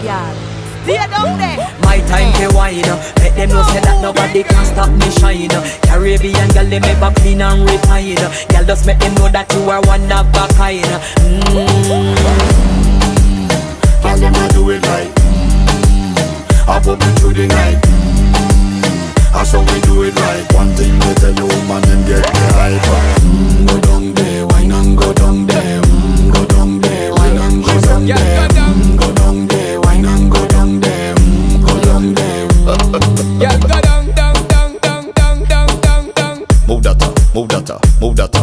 girl. Stay down there. My time to wine, let them know say that nobody can stop me shine. Caribbean girl, they make up clean and refine. Girl, just make them know that you are one of a kind. Girl, them a do it right. I put me through the night. That's how we do it right. One thing they tell you, man, them get the hype. Go down there, wine and go down there. Go down there, wine and go down there. Go down there, wine and go down there. Go down there. Yeah, go down, down, down, down, down, down, down, down. Move that up, move that up, move that up.